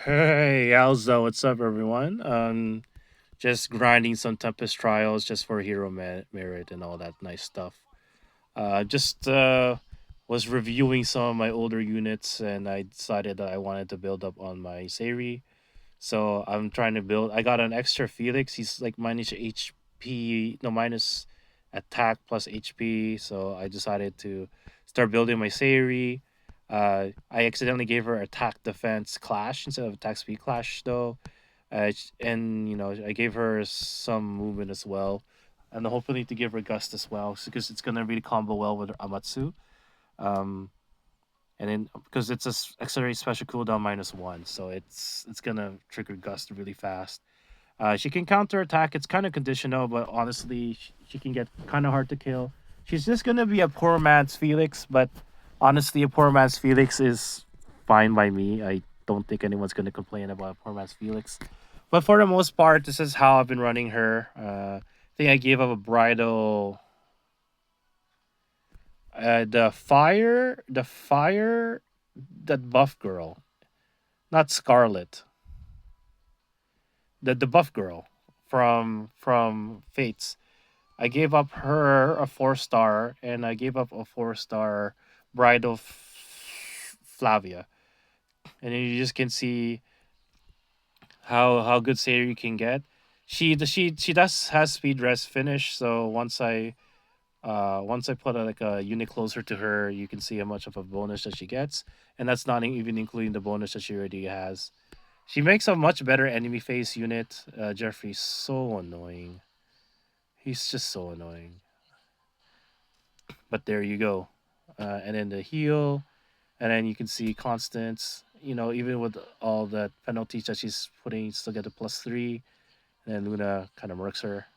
Hey, Alza, what's up, everyone? Just grinding some Tempest trials just for hero merit and all that nice stuff. Just was reviewing some of my older units, and I decided that I wanted to build up on my Seri. So I'm trying to build. I got an extra Felix. He's like minus HP, no minus attack plus HP. So I decided to start building my Seri. I accidentally gave her attack defense clash instead of attack speed clash though, and I gave her some movement as well, and hopefully to give her gust as well because it's gonna really combo well with Amatsu. Um, and then because it's a accelerate special cooldown -1, so it's gonna trigger gust really fast. She can counter attack. It's kind of conditional, but honestly, she can get kind of hard to kill. She's just gonna be a poor man's Felix, but honestly, a poor man's Felix is fine by me. I don't think anyone's gonna complain about a poor man's Felix. But for the most part, this is how I've been running her. I think I gave up a bridal. The fire, that buff girl, not Scarlet, the buff girl from Fates. I gave up her a 4 star, and I gave up a 4 star Bride of Flavia, and you just can see how good Sayuri can get. She does has speed rest finish, so once I put like a unit closer to her, you can see how much of a bonus that she gets, and that's not even including the bonus that she already has. She makes a much better enemy face unit. Jeffrey's so annoying. He's just so annoying. But there you go. And then the heal, and then you can see constants. Even with all the penalties that she's putting, you still get a +3. And then Luna kind of murks her.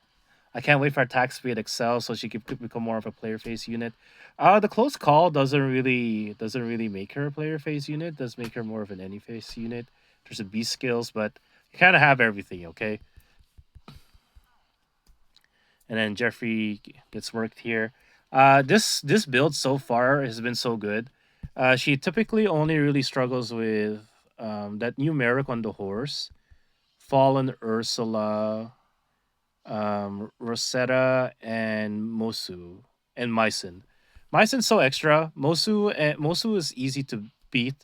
I can't wait for attack speed excel so she can become more of a player face unit. The close call doesn't really make her a player face unit. Does make her more of an any face unit. There's a beast skills, but you kind of have everything. Okay, and then Jeffrey gets worked here. This build so far has been so good. She typically only really struggles with that numeric on the horse, Fallen Ursula, Rosetta, and Mosu, and Mycen. Mycen's so extra. Mosu is easy to beat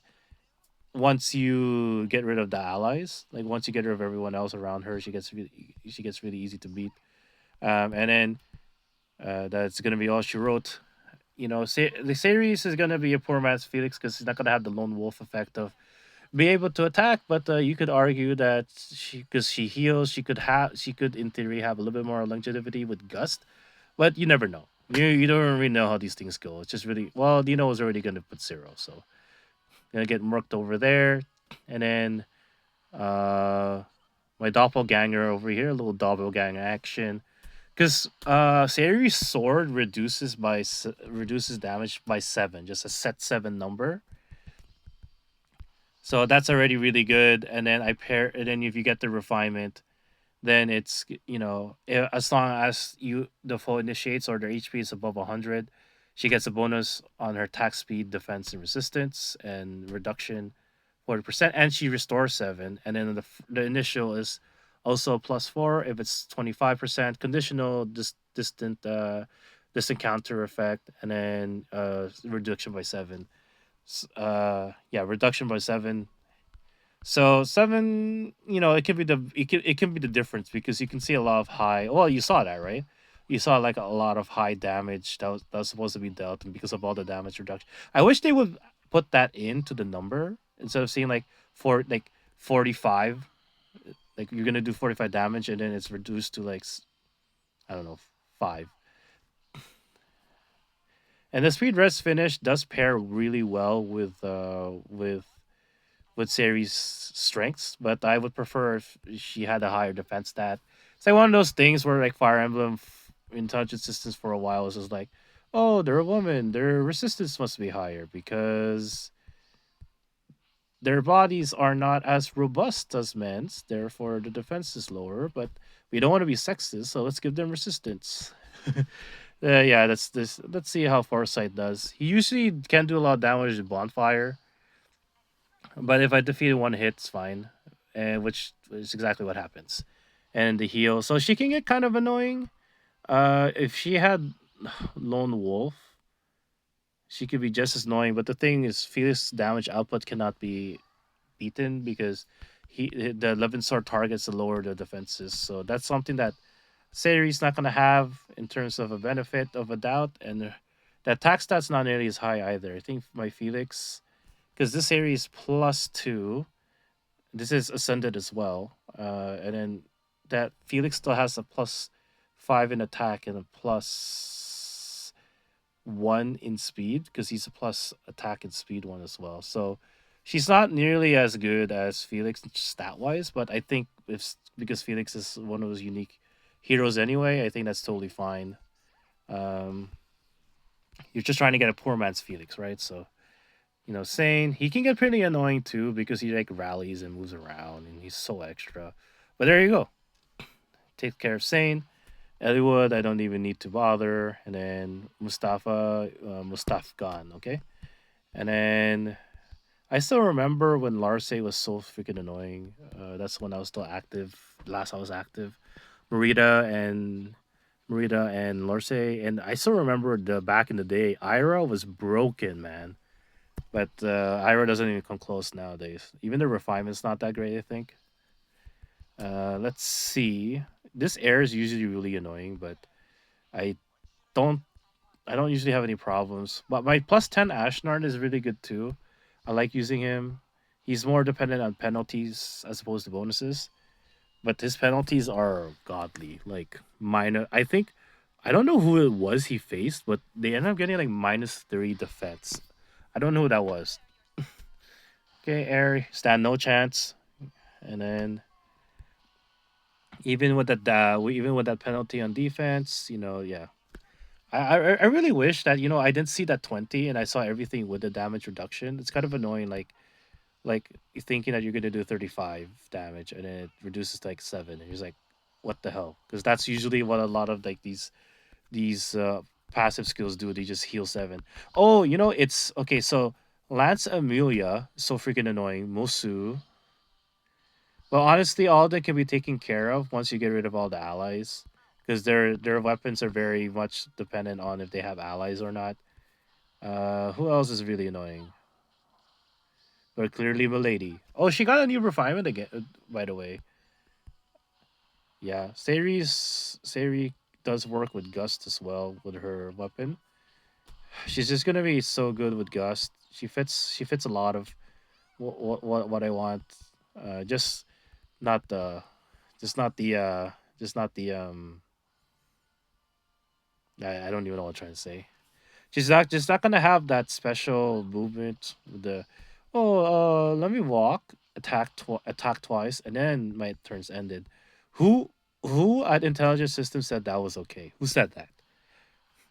once you get rid of the allies. Like once you get rid of everyone else around her, she gets really easy to beat. And then that's gonna be all she wrote. The series is gonna be a poor man's Felix because he's not gonna have the lone wolf effect of be able to attack. But you could argue that because she heals, she could in theory have a little bit more longevity with gust. But you never know. You don't really know how these things go. It's just really well. Dino was already gonna put 0, so gonna get murked over there, and then uh my doppelganger over here, a little doppelganger action. Because Sayuri's sword reduces damage by 7, just a set 7 number. So that's already really good. And then if you get the refinement, then it's as long as the foe initiates or their HP is above 100, she gets a bonus on her attack speed, defense, and resistance, and reduction 40%, and she restores 7. And then the initial is also +4 if it's 25%, conditional distant counter effect, and then reduction by 7. Yeah, reduction by 7. So 7, it can be the difference because you can see a lot of high. Well, you saw that, right? You saw like a lot of high damage that was supposed to be dealt, and because of all the damage reduction, I wish they would put that into the number instead of saying like 45. Like you're gonna do 45 damage, and then it's reduced to like I don't know 5. And the speed rest finish does pair really well with Series strengths, but I would prefer if she had a higher defense stat. It's like one of those things where like Fire Emblem intelligence systems for a while was just like, oh, they're a woman, their resistance must be higher because their bodies are not as robust as men's, therefore the defense is lower. But we don't want to be sexist, so let's give them resistance. Yeah, that's this. Let's see how Foresight does. He usually can do a lot of damage with Bonfire, but if I defeat one hit, it's fine. and which is exactly what happens. And the heal, so she can get kind of annoying. If she had lone wolf, she could be just as annoying. But the thing is, Felix damage output cannot be beaten because the 11 sword targets the lower the defenses. So that's something that Sayori's not gonna have in terms of a benefit of a doubt, and the attack stat's not nearly as high either. I think my Felix, because this series is +2, this is ascended as well, and then that Felix still has a +5 in attack and a +1 in speed because he's a plus attack and speed one as well. So she's not nearly as good as Felix stat wise, but I think if because Felix is one of those unique heroes anyway, I think that's totally fine. Um, you're just trying to get a poor man's Felix, right? So Sane, he can get pretty annoying too because he like rallies and moves around and he's so extra. But there you go. Take care of Sane. Elliewood, I don't even need to bother. And then Mustafa, Mustafa gone, okay? And then I still remember when Larse was so freaking annoying. That's when I was still active. Last I was active. Marita and Larse. And I still remember the back in the day, Ira was broken, man. But Ira doesn't even come close nowadays. Even the refinement's not that great, I think. Let's see. This air is usually really annoying, but I don't I don't usually have any problems. But my +10 Ashnard is really good too. I like using him. He's more dependent on penalties as opposed to bonuses. But his penalties are godly. Like minor I don't know who it was he faced, but they ended up getting like -3 defense. I don't know who that was. Okay, air stand no chance. And then even with that penalty on defense, yeah. I really wish that I didn't see that 20 and I saw everything with the damage reduction. It's kind of annoying, like you're thinking that you're gonna do 35 damage and then it reduces to like 7, and you're just like, what the hell? Because that's usually what a lot of like these passive skills do. They just heal 7. Oh, it's okay. So Lance Amelia, so freaking annoying. Mosu, well, honestly, all that can be taken care of once you get rid of all the allies, because their weapons are very much dependent on if they have allies or not. Who else is really annoying? But clearly, Milady. Oh, she got a new refinement again. By the way, yeah, Sari does work with Gust as well with her weapon. She's just gonna be so good with Gust. She fits a lot of what I want. Just not the just not the just not the I don't even know what I'm trying to say. She's not just not gonna have that special movement with the let me walk, attack twice, and then my turn's ended. Who who at intelligence system said that was okay? Who said that?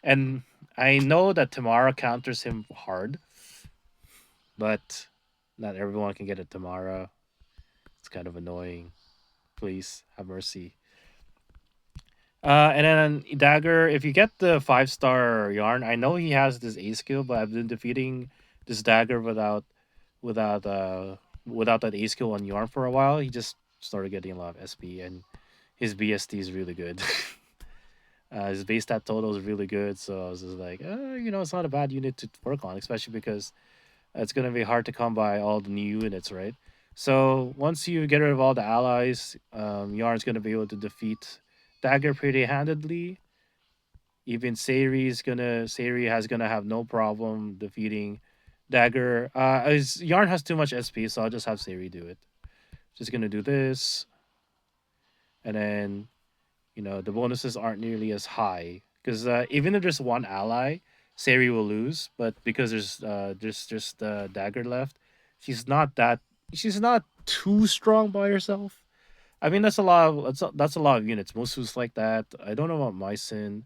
And I know that Tamara counters him hard, but not everyone can get a Tamara. It's kind of annoying. Please have mercy. And then Dagger, if you get the 5-star yarn, I know he has this A skill, but I've been defeating this Dagger without without that A skill on yarn for a while. He just started getting a lot of SP, and his BST is really good. His base stat total is really good, so I was just like, it's not a bad unit to work on, especially because it's gonna be hard to come by all the new units, right? So once you get rid of all the allies, Yarn's gonna be able to defeat Dagger pretty handedly. Even Sari has gonna have no problem defeating Dagger. Yarn has too much SP, so I'll just have Sari do it. Just gonna do this, and then the bonuses aren't nearly as high because even if there's one ally, Sari will lose. But because there's just Dagger left, she's not that she's not too strong by herself. I mean that's a lot of units. Most who's like that. I don't know about Mycin.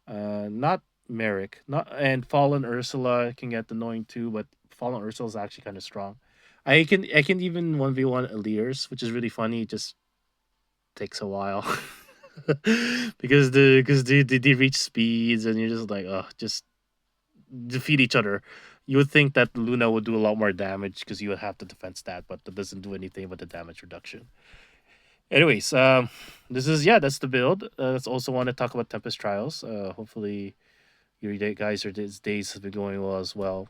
Not Merrick. Not and Fallen Ursula can get annoying too, but Fallen Ursula is actually kind of strong. I can even 1v1 Elirs, which is really funny. It just takes a while. Because they reach speeds and you're just like, oh, just defeat each other. You would think that Luna would do a lot more damage because you would have the defense stat, but it doesn't do anything but the damage reduction. Anyways, this is yeah, that's the build. Let's also want to talk about Tempest Trials. Hopefully, guys, your days have been going well as well.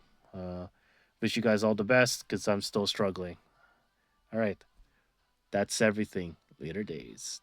Wish you guys all the best because I'm still struggling. All right, that's everything. Later days.